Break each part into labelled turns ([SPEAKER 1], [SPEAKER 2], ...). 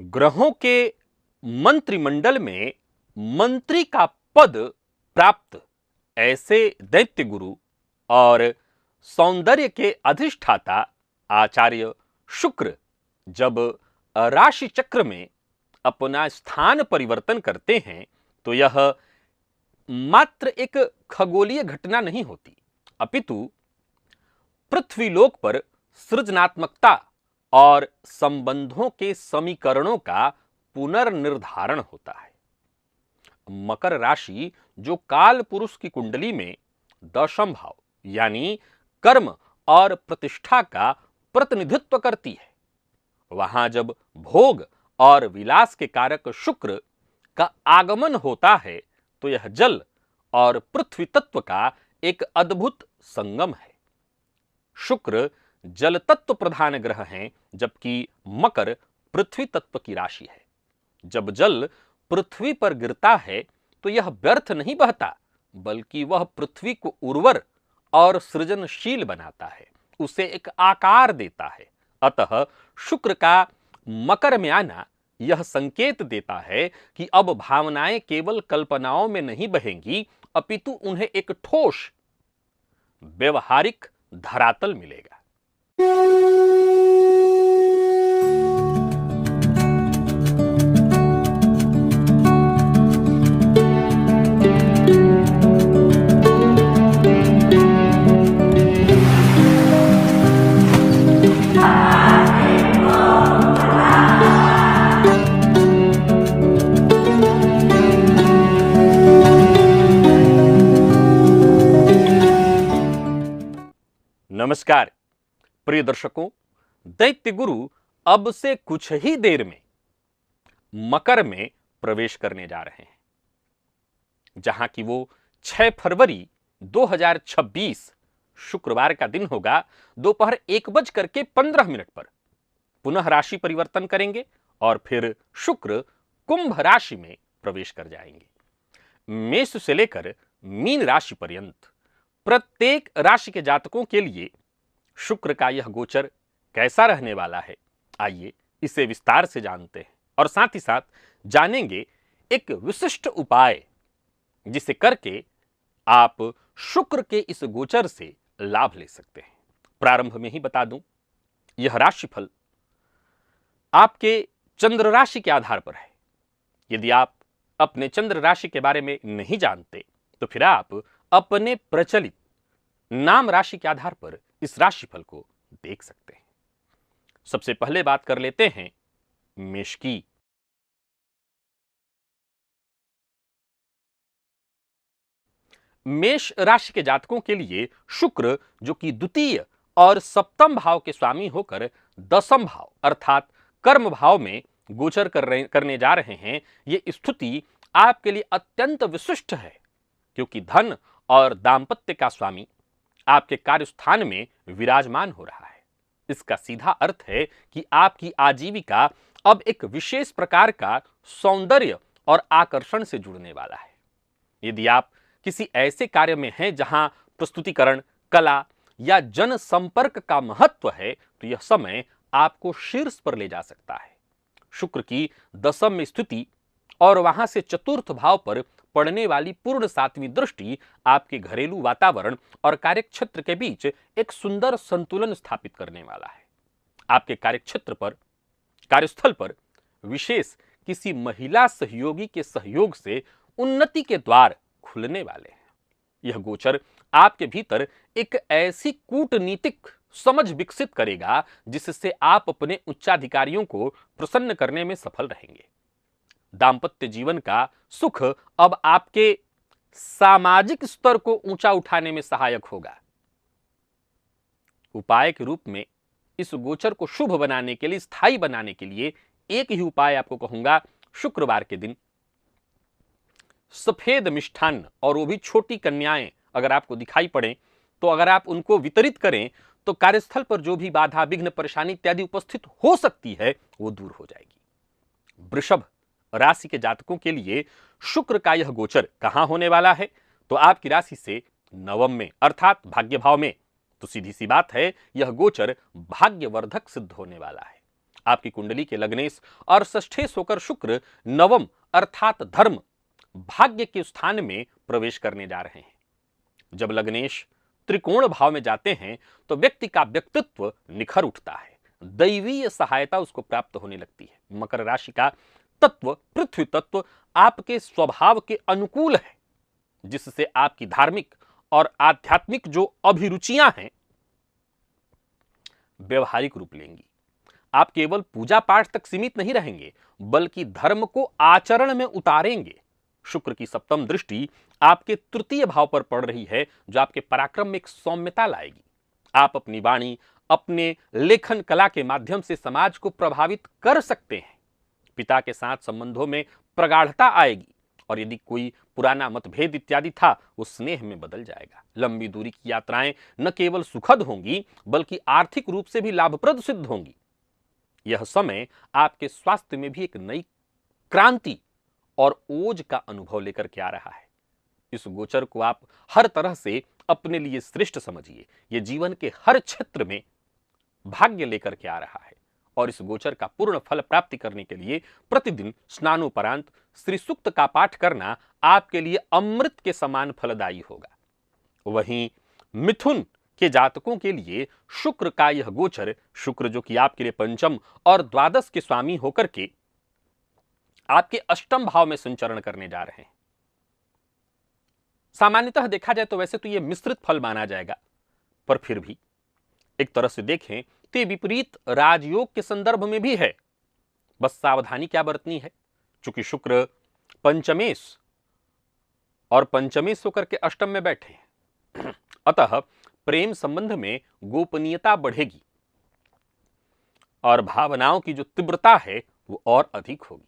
[SPEAKER 1] ग्रहों के मंत्रिमंडल में मंत्री का पद प्राप्त ऐसे दैत्य गुरु और सौंदर्य के अधिष्ठाता आचार्य शुक्र जब राशि चक्र में अपना स्थान परिवर्तन करते हैं तो यह मात्र एक खगोलीय घटना नहीं होती, अपितु पृथ्वीलोक पर सृजनात्मकता और संबंधों के समीकरणों का पुनर्निर्धारण होता है। मकर राशि जो काल पुरुष की कुंडली में दशम भाव यानी कर्म और प्रतिष्ठा का प्रतिनिधित्व करती है, वहां जब भोग और विलास के कारक शुक्र का आगमन होता है तो यह जल और पृथ्वी तत्व का एक अद्भुत संगम है। शुक्र जल तत्व प्रधान ग्रह हैं, जबकि मकर पृथ्वी तत्व की राशि है। जब जल पृथ्वी पर गिरता है तो यह व्यर्थ नहीं बहता, बल्कि वह पृथ्वी को उर्वर और सृजनशील बनाता है, उसे एक आकार देता है। अतः शुक्र का मकर में आना यह संकेत देता है कि अब भावनाएं केवल कल्पनाओं में नहीं बहेंगी, अपितु उन्हें एक ठोस व्यवहारिक धरातल मिलेगा। नमस्कार प्रिय दर्शकों, दैत्य गुरु अब से कुछ ही देर में मकर में प्रवेश करने जा रहे हैं, जहां की वो 6 फरवरी 2026 शुक्रवार का दिन होगा। दोपहर 1:15 पर पुनः राशि परिवर्तन करेंगे और फिर शुक्र कुंभ राशि में प्रवेश कर जाएंगे। मेष से लेकर मीन राशि पर्यंत प्रत्येक राशि के जातकों के लिए शुक्र का यह गोचर कैसा रहने वाला है, आइए इसे विस्तार से जानते हैं और साथ ही साथ जानेंगे एक विशिष्ट उपाय जिसे करके आप शुक्र के इस गोचर से लाभ ले सकते हैं। प्रारंभ में ही बता दूं, यह राशिफल आपके चंद्र राशि के आधार पर है। यदि आप अपने चंद्र राशि के बारे में नहीं जानते तो फिर आप अपने प्रचलित नाम राशि के आधार पर इस राशिफल को देख सकते हैं। सबसे पहले बात कर लेते हैं मेष की। मेष राशि के जातकों के लिए शुक्र जो कि द्वितीय और सप्तम भाव के स्वामी होकर दसम भाव अर्थात कर्म भाव में गोचर करने जा रहे हैं, ये स्थिति आपके लिए अत्यंत विशिष्ट है, क्योंकि धन और दांपत्य का स्वामी आपके कार्यस्थान में विराजमान हो रहा है। इसका सीधा अर्थ है कि आपकी आजीविका अब एक विशेष प्रकार का सौंदर्य और आकर्षण से जुड़ने वाला है। यदि आप किसी ऐसे कार्य में हैं जहां प्रस्तुतिकरण, कला या जनसंपर्क का महत्व है, तो यह समय आपको शीर्ष पर ले जा सकता है। शुक्र की दसम में स्थिति और वहां से चतुर्थ भाव पर पड़ने वाली पूर्ण 7वीं दृष्टि आपके घरेलू वातावरण और कार्यक्षेत्र के बीच एक सुंदर संतुलन स्थापित करने वाला है। आपके कार्यक्षेत्र पर, कार्यस्थल पर विशेष किसी महिला सहयोगी के सहयोग से उन्नति के द्वार खुलने वाले हैं। यह गोचर आपके भीतर एक ऐसी कूटनीतिक समझ विकसित करेगा जिससे आप अपने उच्चाधिकारियों को प्रसन्न करने में सफल रहेंगे। दांपत्य जीवन का सुख अब आपके सामाजिक स्तर को ऊंचा उठाने में सहायक होगा। उपाय के रूप में इस गोचर को शुभ बनाने के लिए, स्थायी बनाने के लिए एक ही उपाय आपको कहूंगा। शुक्रवार के दिन सफेद मिष्ठान्न, और वो भी छोटी कन्याएं अगर आपको दिखाई पड़े तो अगर आप उनको वितरित करें तो कार्यस्थल पर जो भी बाधा, विघ्न, परेशानी इत्यादि उपस्थित हो सकती है वो दूर हो जाएगी। वृषभ राशि के जातकों के लिए शुक्र का यह गोचर कहां होने वाला है, तो आपकी राशि से नवम में अर्थात भाग्य भाव में। तो सीधी सी बात है, यह गोचर भाग्यवर्धक सिद्ध होने वाला है। आपकी कुंडली के लग्नेश और षष्ठेश होकर शुक्र नवम अर्थात धर्म भाग्य के स्थान में प्रवेश करने जा रहे हैं। जब लग्नेश त्रिकोण भाव में जाते हैं तो व्यक्ति का व्यक्तित्व निखर उठता है, दैवीय सहायता उसको प्राप्त होने लगती है। मकर राशि का तत्व पृथ्वी तत्व आपके स्वभाव के अनुकूल है, जिससे आपकी धार्मिक और आध्यात्मिक जो अभिरुचियां हैं व्यवहारिक रूप लेंगी। आप केवल पूजा पाठ तक सीमित नहीं रहेंगे, बल्कि धर्म को आचरण में उतारेंगे। शुक्र की सप्तम दृष्टि आपके तृतीय भाव पर पड़ रही है, जो आपके पराक्रम में एक सौम्यता लाएगी। आप अपनी वाणी, अपने लेखन कला के माध्यम से समाज को प्रभावित कर सकते हैं। पिता के साथ संबंधों में प्रगाढ़ता आएगी, और यदि कोई पुराना मतभेद इत्यादि था वो स्नेह में बदल जाएगा। लंबी दूरी की यात्राएं न केवल सुखद होंगी, बल्कि आर्थिक रूप से भी लाभप्रद सिद्ध होंगी। यह समय आपके स्वास्थ्य में भी एक नई क्रांति और ओज का अनुभव लेकर के आ रहा है। इस गोचर को आप हर तरह से अपने लिए श्रेष्ठ समझिए। यह जीवन के हर क्षेत्र में भाग्य लेकर के आ रहा है, और इस गोचर का पूर्ण फल प्राप्ति करने के लिए प्रतिदिन स्नानोपरांत श्री सूक्त का पाठ करना आपके लिए अमृत के समान फलदायी होगा। वहीं मिथुन के जातकों के लिए शुक्र का यह गोचर, शुक्र जो कि आपके लिए पंचम और द्वादश के स्वामी होकर के आपके अष्टम भाव में संचरण करने जा रहे हैं। सामान्यतः देखा जाए तो वैसे तो यह मिश्रित फल माना जाएगा, पर फिर भी एक तरह से देखें तो ये विपरीत राजयोग के संदर्भ में भी है। बस सावधानी क्या बरतनी है, चूंकि शुक्र पंचमेश और पंचमेश होकर के अष्टम में बैठे हैं, अतः प्रेम संबंध में गोपनीयता बढ़ेगी और भावनाओं की जो तीव्रता है वो और अधिक होगी।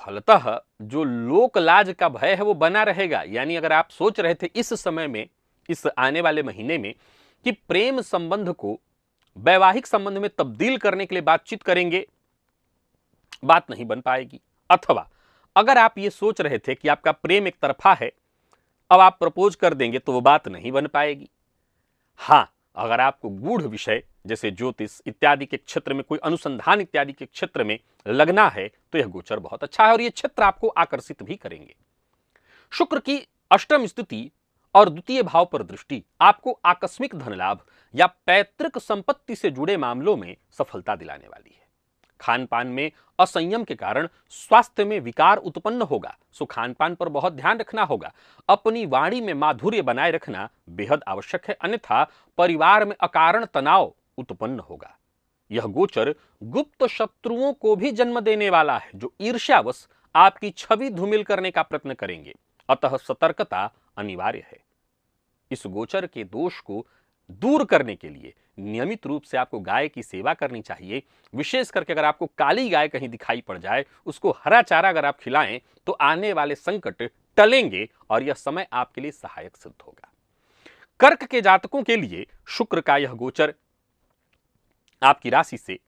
[SPEAKER 1] फलतः जो लोक लाज का भय है वो बना रहेगा। यानी अगर आप सोच रहे थे इस समय में, इस आने वाले महीने में, कि प्रेम संबंध को वैवाहिक संबंध में तब्दील करने के लिए बातचीत करेंगे, बात नहीं बन पाएगी। अथवा अगर आप ये सोच रहे थे कि आपका प्रेम एक तरफा है, अब आप प्रपोज कर देंगे तो वो बात नहीं बन पाएगी। हां, अगर आपको गूढ़ विषय जैसे ज्योतिष इत्यादि के क्षेत्र में, कोई अनुसंधान इत्यादि के क्षेत्र में लगना है तो यह गोचर बहुत अच्छा है, और यह क्षेत्र आपको आकर्षित भी करेंगे। शुक्र की अष्टम स्थिति और द्वितीय भाव पर दृष्टि आपको आकस्मिक धन लाभ या पैतृक संपत्ति से जुड़े मामलों में सफलता दिलाने वाली है। खान पान में असंयम के कारण स्वास्थ्य में विकार उत्पन्न होगा, सो खान पान पर बहुत ध्यान रखना होगा। अपनी वाणी में माधुर्य बनाए रखना बेहद आवश्यक है, अन्यथा परिवार में अकारण तनाव उत्पन्न होगा। यह गोचर गुप्त शत्रुओं को भी जन्म देने वाला है, जो ईर्ष्यावश आपकी छवि धूमिल करने का प्रयत्न करेंगे, अतः सतर्कता अनिवार्य है। इस गोचर के दोष को दूर करने के लिए नियमित रूप से आपको गाय की सेवा करनी चाहिए। विशेष करके अगर आपको काली गाय कहीं दिखाई पड़ जाए, उसको हरा चारा अगर आप खिलाएं तो आने वाले संकट टलेंगे और यह समय आपके लिए सहायक सिद्ध होगा। कर्क के जातकों के लिए शुक्र का यह गोचर आपकी राशि से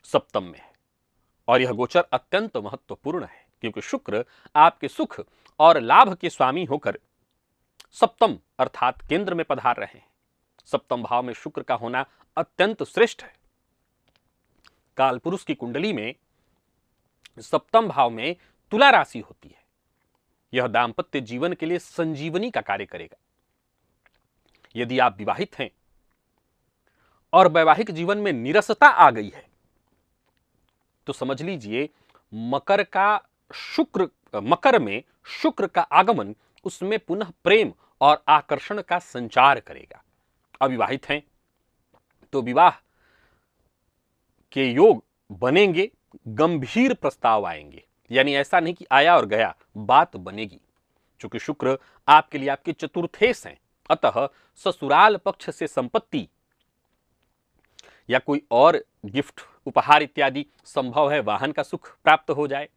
[SPEAKER 1] सप्तम में है, और यह गोचर अत्यंत महत्वपूर्ण है, क्योंकि शुक्र आपके सुख और लाभ के स्वामी होकर सप्तम अर्थात केंद्र में पधार रहे हैं। सप्तम भाव में शुक्र का होना अत्यंत श्रेष्ठ है। कालपुरुष की कुंडली में सप्तम भाव में तुला राशि होती है। यह दांपत्य जीवन के लिए संजीवनी का कार्य करेगा। यदि आप विवाहित हैं और वैवाहिक जीवन में निरसता आ गई है तो समझ लीजिए मकर में शुक्र का आगमन उसमें पुनः प्रेम और आकर्षण का संचार करेगा। अविवाहित हैं तो विवाह के योग बनेंगे, गंभीर प्रस्ताव आएंगे, यानी ऐसा नहीं कि आया और गया, बात बनेगी। चूंकि शुक्र आपके लिए आपके चतुर्थेश हैं, अतः ससुराल पक्ष से संपत्ति या कोई और गिफ्ट उपहार इत्यादि संभव है, वाहन का सुख प्राप्त हो जाए।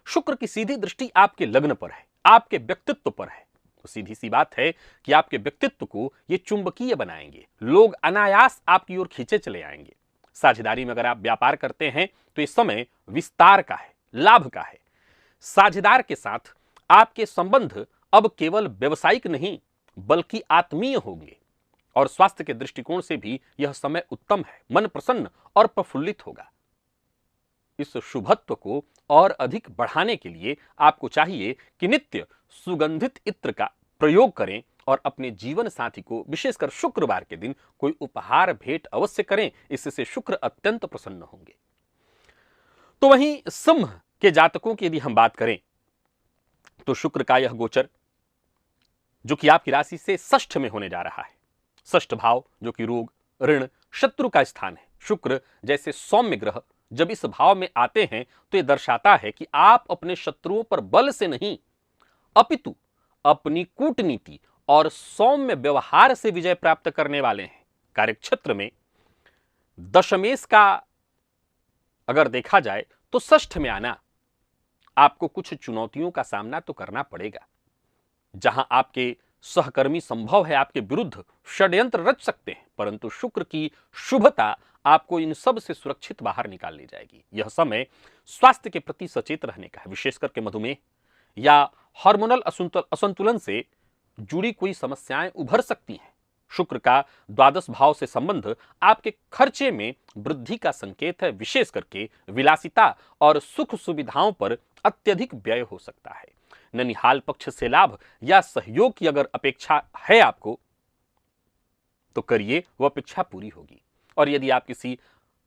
[SPEAKER 1] शुक्र की सीधी दृष्टि आपके लग्न पर है, आपके व्यक्तित्व पर है, तो सीधी सी बात है कि आपके व्यक्तित्व को ये चुंबकीय बनाएंगे, लोग अनायास आपकी ओर खींचे चले आएंगे। साझेदारी में अगर आप व्यापार करते हैं तो इस समय विस्तार का है, लाभ का है। साझेदार के साथ आपके संबंध अब केवल व्यवसायिक नहीं बल्कि आत्मीय होंगे। और स्वास्थ्य के दृष्टिकोण से भी यह समय उत्तम है। मन प्रसन्न और प्रफुल्लित होगा। इस शुभत्व को और अधिक बढ़ाने के लिए आपको चाहिए कि नित्य सुगंधित इत्र का प्रयोग करें और अपने जीवन साथी को विशेषकर शुक्रवार के दिन कोई उपहार भेंट अवश्य करें। इससे शुक्र अत्यंत प्रसन्न होंगे। तो वहीं सिंह के जातकों की यदि हम बात करें तो शुक्र का यह गोचर जो कि आपकी राशि से षष्ठ में होने जा रहा है, षष्ठ भाव जो कि रोग, ऋण, शत्रु का स्थान है। शुक्र जैसे सौम्य ग्रह जब इस भाव में आते हैं तो यह दर्शाता है कि आप अपने शत्रुओं पर बल से नहीं अपितु अपनी कूटनीति और सौम्य व्यवहार से विजय प्राप्त करने वाले हैं। कार्यक्षेत्र में दशमेश का अगर देखा जाए तो षष्ठ में आना आपको कुछ चुनौतियों का सामना तो करना पड़ेगा। जहां आपके सहकर्मी संभव है आपके विरुद्ध षड्यंत्र रच सकते हैं, परंतु शुक्र की शुभता आपको इन सब से सुरक्षित बाहर निकाल ली जाएगी। यह समय स्वास्थ्य के प्रति सचेत रहने का है, विशेष करके मधुमेह या हार्मोनल असंतुलन से जुड़ी कोई समस्याएं उभर सकती हैं। शुक्र का द्वादश भाव से संबंध आपके खर्चे में वृद्धि का संकेत है। विशेष करके विलासिता और सुख सुविधाओं पर अत्यधिक व्यय हो सकता है। ननिहाल पक्ष से लाभ या सहयोग की अगर अपेक्षा है आपको तो करिए, वह अपेक्षा पूरी होगी। और यदि आप किसी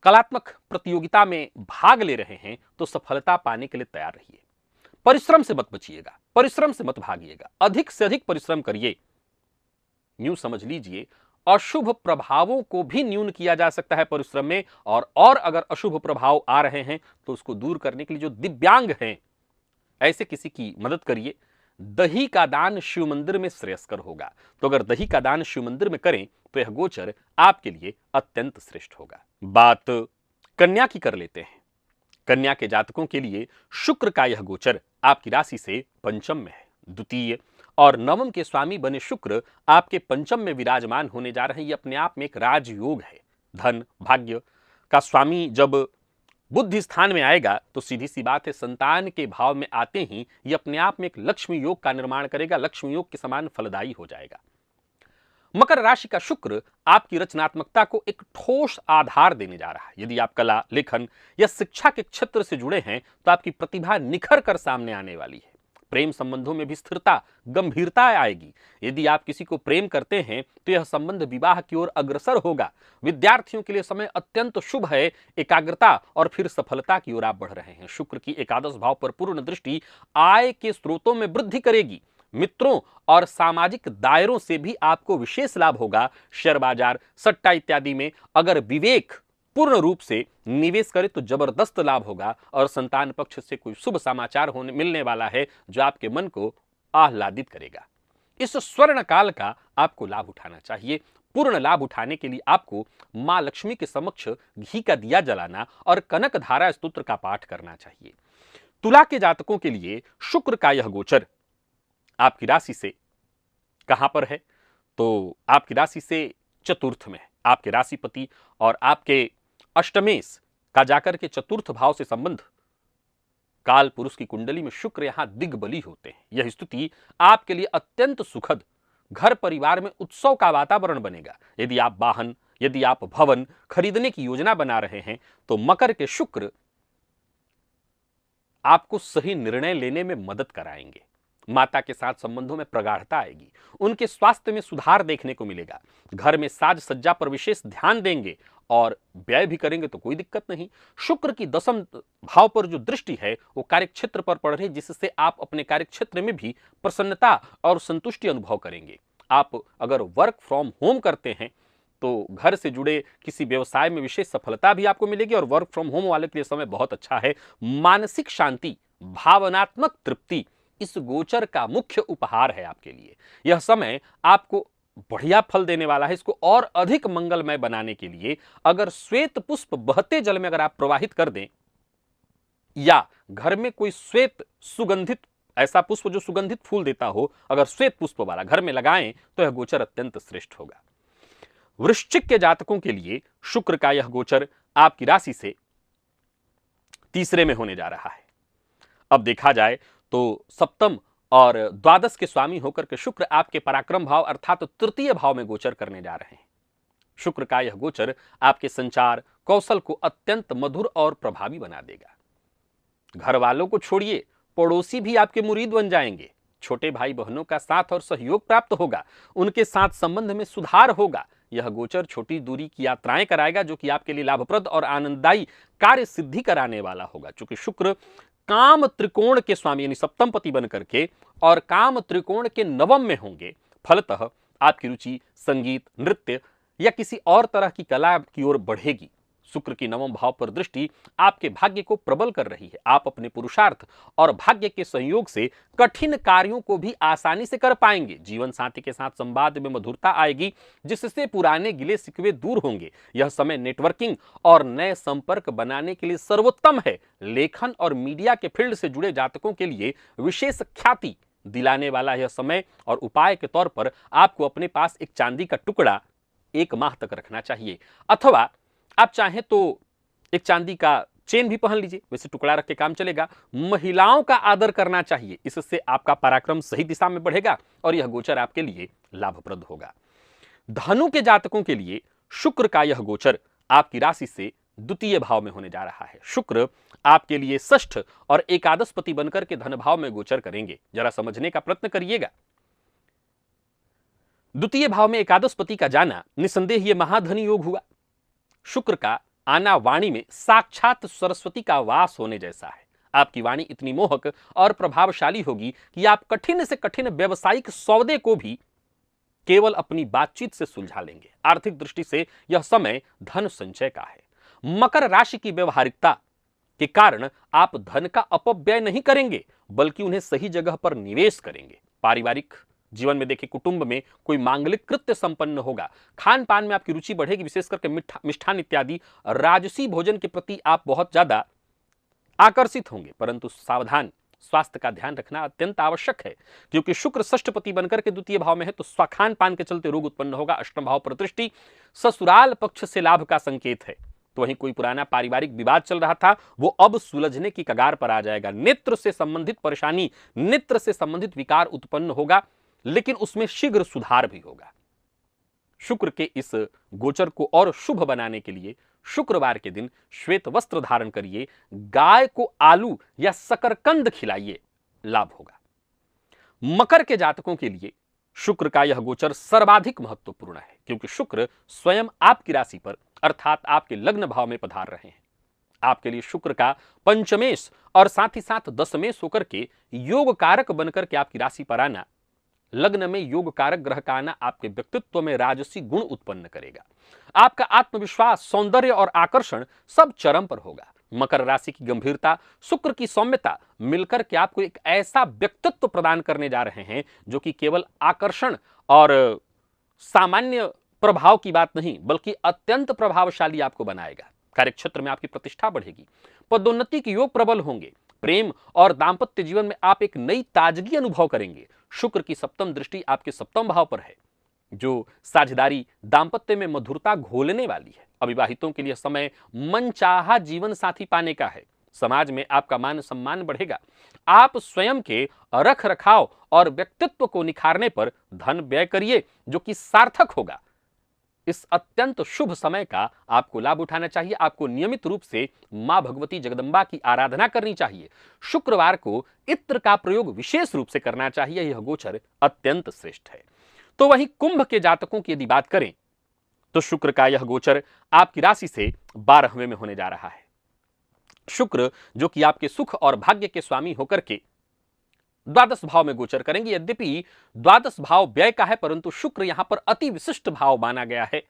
[SPEAKER 1] कलात्मक प्रतियोगिता में भाग ले रहे हैं तो सफलता पाने के लिए तैयार रहिए। परिश्रम से मत बचिएगा, परिश्रम से मत भागिएगा, अधिक से अधिक परिश्रम करिए। यूं समझ लीजिए अशुभ प्रभावों को भी न्यून किया जा सकता है परिश्रम में, और अगर अशुभ प्रभाव आ रहे हैं तो उसको दूर करने के लिए जो दिव्यांग हैं ऐसे किसी की मदद करिए। दही का दान शिव मंदिर में श्रेयस्कर होगा, तो अगर दही का दान शिव मंदिर में करें तो यह गोचर आपके लिए अत्यंत श्रेष्ठ होगा। बात कन्या की कर लेते हैं। कन्या के जातकों के लिए शुक्र का यह गोचर आपकी राशि से पंचम में है। द्वितीय और नवम के स्वामी बने शुक्र आपके पंचम में विराजमान होने जा रहे हैं। यह अपने आप में एक राजयोग है। धन भाग्य का स्वामी जब बुद्धि स्थान में आएगा तो सीधी सी बात है संतान के भाव में आते ही यह अपने आप में एक लक्ष्मी योग का निर्माण करेगा, लक्ष्मी योग के समान फलदायी हो जाएगा। मकर राशि का शुक्र आपकी रचनात्मकता को एक ठोस आधार देने जा रहा है। यदि आप कला, लेखन या शिक्षा के क्षेत्र से जुड़े हैं तो आपकी प्रतिभा निखर कर सामने आने वाली है। प्रेम संबंधों में भी स्थिरता, गंभीरता आएगी। यदि आप किसी को प्रेम करते हैं तो यह संबंध विवाह की ओर अग्रसर होगा। विद्यार्थियों के लिए समय अत्यंत शुभ है। एकाग्रता और फिर सफलता की ओर आप बढ़ रहे हैं। शुक्र की एकादश भाव पर पूर्ण दृष्टि आय के स्रोतों में वृद्धि करेगी। मित्रों और सामाजिक दायरों से भी आपको विशेष लाभ होगा। शेयर बाजार, सट्टा इत्यादि में अगर विवेक पूर्ण रूप से निवेश करें तो जबरदस्त लाभ होगा। और संतान पक्ष से कोई शुभ समाचार मिलने वाला है जो आपके मन को आह्लादित करेगा। इस स्वर्ण काल का आपको लाभ उठाना चाहिए। पूर्ण लाभ उठाने के लिए आपको मां लक्ष्मी के समक्ष घी का दिया जलाना और कनक धारा स्तोत्र का पाठ करना चाहिए। तुला के जातकों के लिए शुक्र का यह गोचर आपकी राशि से कहां पर है तो आपकी राशि से चतुर्थ में है। आपके राशिपति और आपके अष्टमेश का जाकर के चतुर्थ भाव से संबंध, काल पुरुष की कुंडली में शुक्र यहां दिग्बली होते हैं। यह स्थिति आपके लिए अत्यंत सुखद, घर परिवार में उत्सव का वातावरण बनेगा। यदि आप वाहन, यदि आप भवन खरीदने की योजना बना रहे हैं तो मकर के शुक्र आपको सही निर्णय लेने में मदद कराएंगे। माता के साथ संबंधों में प्रगाढ़ता आएगी। उनके स्वास्थ्य में सुधार देखने को मिलेगा। घर में साज सज्जा पर विशेष ध्यान देंगे और व्यय भी करेंगे तो कोई दिक्कत नहीं। शुक्र की दशम भाव पर जो दृष्टि है वो कार्यक्षेत्र पर पड़ रही, जिससे आप अपने कार्यक्षेत्र में भी प्रसन्नता और संतुष्टि अनुभव करेंगे। आप अगर वर्क फ्रॉम होम करते हैं तो घर से जुड़े किसी व्यवसाय में विशेष सफलता भी आपको मिलेगी और वर्क फ्रॉम होम वाले के लिए समय बहुत अच्छा है। मानसिक शांति, भावनात्मक तृप्ति इस गोचर का मुख्य उपहार है आपके लिए। यह समय आपको बढ़िया फल देने वाला है। इसको और अधिक मंगलमय बनाने के लिए अगर श्वेत पुष्प बहते जल में अगर आप प्रवाहित कर दें या घर में कोई श्वेत सुगंधित ऐसा पुष्प जो सुगंधित फूल देता हो, अगर श्वेत पुष्प वाला घर में लगाएं तो यह गोचर अत्यंत श्रेष्ठ होगा। वृश्चिक के जातकों के लिए शुक्र का यह गोचर आपकी राशि से तीसरे में होने जा रहा है। अब देखा जाए तो सप्तम और द्वादश के स्वामी होकर के शुक्र आपके पराक्रम भाव अर्थात तृतीय भाव में गोचर करने जा रहे हैं। शुक्र का यह गोचर आपके संचार कौशल को अत्यंत मधुर और प्रभावी बना देगा। घर वालों को छोड़िए, पड़ोसी भी आपके मुरीद बन जाएंगे। छोटे भाई बहनों का साथ और सहयोग प्राप्त होगा, उनके साथ संबंध में सुधार होगा। यह गोचर छोटी दूरी की यात्राएं कराएगा जो कि आपके लिए लाभप्रद और आनंददायी कार्य सिद्धि कराने वाला होगा। चूंकि शुक्र काम त्रिकोण के स्वामी यानी सप्तम पति बन करके और काम त्रिकोण के नवम में होंगे, फलतः आपकी रुचि संगीत, नृत्य या किसी और तरह की कला की ओर बढ़ेगी। शुक्र की नवम भाव पर दृष्टि आपके भाग्य को प्रबल कर रही है। आप अपने पुरुषार्थ और भाग्य के संयोग से कठिन कार्यों को भी आसानी से कर पाएंगे। जीवन साथी के साथ संवाद में मधुरता आएगी, जिससे पुराने गिले शिकवे दूर होंगे। यह समय नेटवर्किंग और नए संपर्क बनाने के लिए सर्वोत्तम है। लेखन और मीडिया के फील्ड से जुड़े जातकों के लिए विशेष ख्याति दिलाने वाला यह समय, और उपाय के तौर पर आपको अपने पास एक चांदी का टुकड़ा 1 माह तक रखना चाहिए, अथवा आप चाहें तो एक चांदी का चेन भी पहन लीजिए, वैसे टुकड़ा रख के काम चलेगा। महिलाओं का आदर करना चाहिए, इससे आपका पराक्रम सही दिशा में बढ़ेगा और यह गोचर आपके लिए लाभप्रद होगा। धनु के जातकों के लिए शुक्र का यह गोचर आपकी राशि से द्वितीय भाव में होने जा रहा है। शुक्र आपके लिए षष्ठ और एकादश पति बनकर के धन भाव में गोचर करेंगे। जरा समझने का प्रयत्न करिएगा। द्वितीय भाव में एकादश पति का जाना निसंदेह यह महाधनी योग हुआ। शुक्र का आना वाणी में साक्षात सरस्वती का वास होने जैसा है। आपकी वाणी इतनी मोहक और प्रभावशाली होगी कि आप कठिन से कठिन व्यावसायिक सौदे को भी केवल अपनी बातचीत से सुलझा लेंगे। आर्थिक दृष्टि से यह समय धन संचय का है। मकर राशि की व्यवहारिकता के कारण आप धन का अपव्यय नहीं करेंगे, बल्कि उन्हें सही जगह पर निवेश करेंगे। पारिवारिक जीवन में देखिए, कुटुंब में कोई मांगलिक कृत्य संपन्न होगा। खान पान में आपकी रुचि बढ़ेगी, विशेष करके मिष्ठान इत्यादि राजसी भोजन के प्रति आप बहुत ज्यादा आकर्षित होंगे। परंतु सावधान, स्वास्थ्य का ध्यान रखना अत्यंत आवश्यक है, क्योंकि शुक्र षष्ठ पति बनकर के द्वितीय भाव में है, तो खान पान के चलते रोग उत्पन्न होगा। अष्टम भाव पर दृष्टि ससुराल पक्ष से लाभ का संकेत है। तो वहीं कोई पुराना पारिवारिक विवाद चल रहा था, वो अब सुलझने की कगार पर आ जाएगा। नेत्र से संबंधित परेशानी, नेत्र से संबंधित विकार उत्पन्न होगा, लेकिन उसमें शीघ्र सुधार भी होगा। शुक्र के इस गोचर को और शुभ बनाने के लिए शुक्रवार के दिन श्वेत वस्त्र धारण करिए, गाय को आलू या शकरकंद खिलाइए, लाभ होगा। मकर के जातकों के लिए शुक्र का यह गोचर सर्वाधिक महत्वपूर्ण है, क्योंकि शुक्र स्वयं आपकी राशि पर अर्थात आपके लग्न भाव में पधार रहे हैं। आपके लिए शुक्र का पंचमेश और साथ ही साथ दशमेश होकर के योग कारक बनकर के आपकी राशि पर आना, लग्न में योग कारक ग्रह का आना आपके व्यक्तित्व में राजसी गुण उत्पन्न करेगा। आपका आत्मविश्वास, सौंदर्य और आकर्षण सब चरम पर होगा। मकर राशि की गंभीरता, शुक्र की सौम्यता मिलकर के आपको एक ऐसा व्यक्तित्व प्रदान करने जा रहे हैं जो कि केवल आकर्षण और सामान्य प्रभाव की बात नहीं, बल्कि अत्यंत प्रभावशाली आपको बनाएगा। कार्यक्षेत्र में आपकी प्रतिष्ठा बढ़ेगी, पदोन्नति के योग प्रबल होंगे। प्रेम और दाम्पत्य जीवन में आप एक नई ताजगी अनुभव करेंगे। शुक्र की सप्तम दृष्टि आपके सप्तम भाव पर है, जो साझेदारी, दाम्पत्य में मधुरता घोलने वाली है। अविवाहितों के लिए समय मनचाहा जीवन साथी पाने का है। समाज में आपका मान सम्मान बढ़ेगा। आप स्वयं के रख रखाव और व्यक्तित्व को निखारने पर धन व्यय करिए, जो कि सार्थक होगा। इस अत्यंत शुभ समय का आपको लाभ उठाना चाहिए। आपको नियमित रूप से मां भगवती जगदम्बा की आराधना करनी चाहिए। शुक्रवार को इत्र का प्रयोग विशेष रूप से करना चाहिए। यह गोचर अत्यंत श्रेष्ठ है। तो वहीं कुंभ के जातकों की यदि बात करें तो शुक्र का यह गोचर आपकी राशि से 12वें में होने जा रहा है। शुक्र जो कि आपके सुख और भाग्य के स्वामी होकर के द्वादश भाव में गोचर करेंगे। यद्यपि द्वादश भाव व्यय का है, परंतु शुक्र यहां पर अति विशिष्ट भाव माना गया है।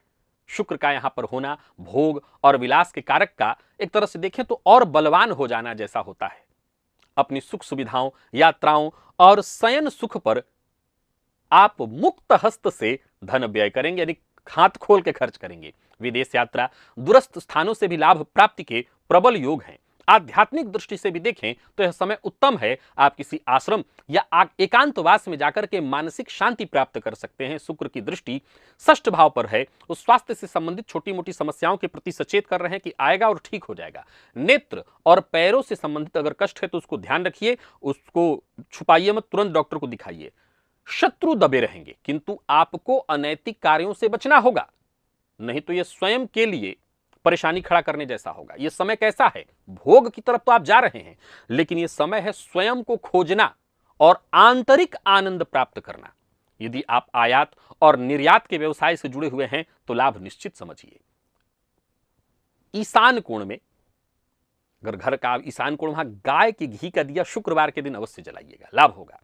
[SPEAKER 1] शुक्र का यहां पर होना भोग और विलास के कारक का एक तरह से देखें तो और बलवान हो जाना जैसा होता है। अपनी सुख सुविधाओं, यात्राओं और शयन सुख पर आप मुक्त हस्त से धन व्यय करेंगे, यानी हाथ खोल के खर्च करेंगे। विदेश यात्रा, दूरस्थ स्थानों से भी लाभ प्राप्ति के प्रबल योग हैं। आध्यात्मिक दृष्टि से भी देखें तो यह समय उत्तम है। आप किसी आश्रम या एकांतवास में जाकर के मानसिक शांति प्राप्त कर सकते हैं। शुक्र की दृष्टि षष्ठ भाव पर है। उस स्वास्थ्य से संबंधित छोटी मोटी समस्याओं के प्रति सचेत कर रहे हैं कि आएगा और ठीक हो जाएगा। नेत्र और पैरों से संबंधित अगर कष्ट है तो उसको ध्यान रखिए, उसको छुपाइए मत, तुरंत डॉक्टर को दिखाइए। शत्रु दबे रहेंगे, किंतु आपको अनैतिक कार्यों से बचना होगा, नहीं तो यह स्वयं के लिए परेशानी खड़ा करने जैसा होगा। यह समय कैसा है? भोग की तरफ तो आप जा रहे हैं, लेकिन यह समय है स्वयं को खोजना और आंतरिक आनंद प्राप्त करना। यदि आप आयात और निर्यात के व्यवसाय से जुड़े हुए हैं तो लाभ निश्चित समझिए। ईशान कोण में, अगर घर का ईशान कोण, वहां गाय के घी का दिया शुक्रवार के दिन अवश्य जलाइएगा, लाभ होगा।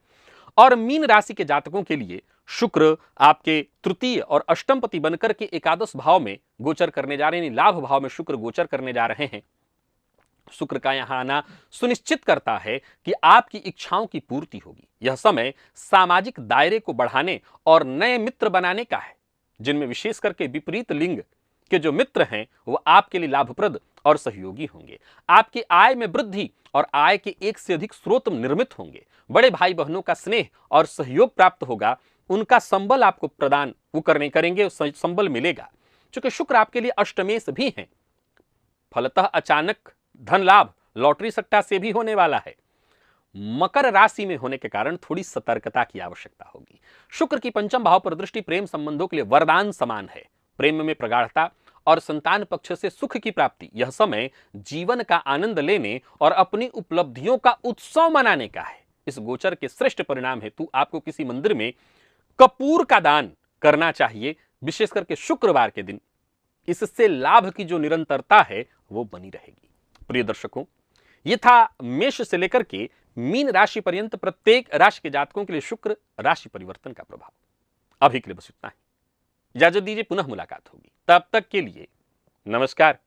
[SPEAKER 1] और मीन राशि के जातकों के लिए शुक्र आपके तृतीय और अष्टमपति बनकर के एकादश भाव में गोचर करने जा रहे हैं, लाभ भाव में शुक्र गोचर करने जा रहे हैं। शुक्र का यहां आना सुनिश्चित करता है कि आपकी इच्छाओं की पूर्ति होगी। यह समय सामाजिक दायरे को बढ़ाने और नए मित्र बनाने का है, जिनमें विशेष करके विपरीत लिंग के जो मित्र हैं वो आपके लिए लाभप्रद और सहयोगी होंगे। आपकी आय में वृद्धि और आय के एक से अधिक स्रोत निर्मित होंगे। बड़े भाई बहनों का स्नेह और सहयोग प्राप्त होगा, उनका संबल आपको प्रदान वो करेंगे, संबल मिलेगा। चूंकि शुक्र आपके लिए अष्टमेश भी हैं, फलतः अचानक धन लाभ लॉटरी सट्टा से भी होने वाला है। मकर राशि में होने के कारण थोड़ी सतर्कता की आवश्यकता होगी। शुक्र की पंचम भाव पर दृष्टि प्रेम संबंधों के लिए वरदान समान है। प्रेम में प्रगाढ़ता और संतान पक्ष से सुख की प्राप्ति। यह समय जीवन का आनंद लेने और अपनी उपलब्धियों का उत्सव मनाने का है। इस गोचर के श्रेष्ठ परिणाम हेतु आपको किसी मंदिर में कपूर का दान करना चाहिए, विशेष करके शुक्रवार के दिन। इससे लाभ की जो निरंतरता है वो बनी रहेगी। प्रिय दर्शकों, यह था मेष से लेकर के मीन राशि पर्यंत प्रत्येक राशि के जातकों के लिए शुक्र राशि परिवर्तन का प्रभाव। अभी के लिए बस इतना ही। इजाजत दीजिए, पुनः मुलाकात होगी। तब तक के लिए नमस्कार।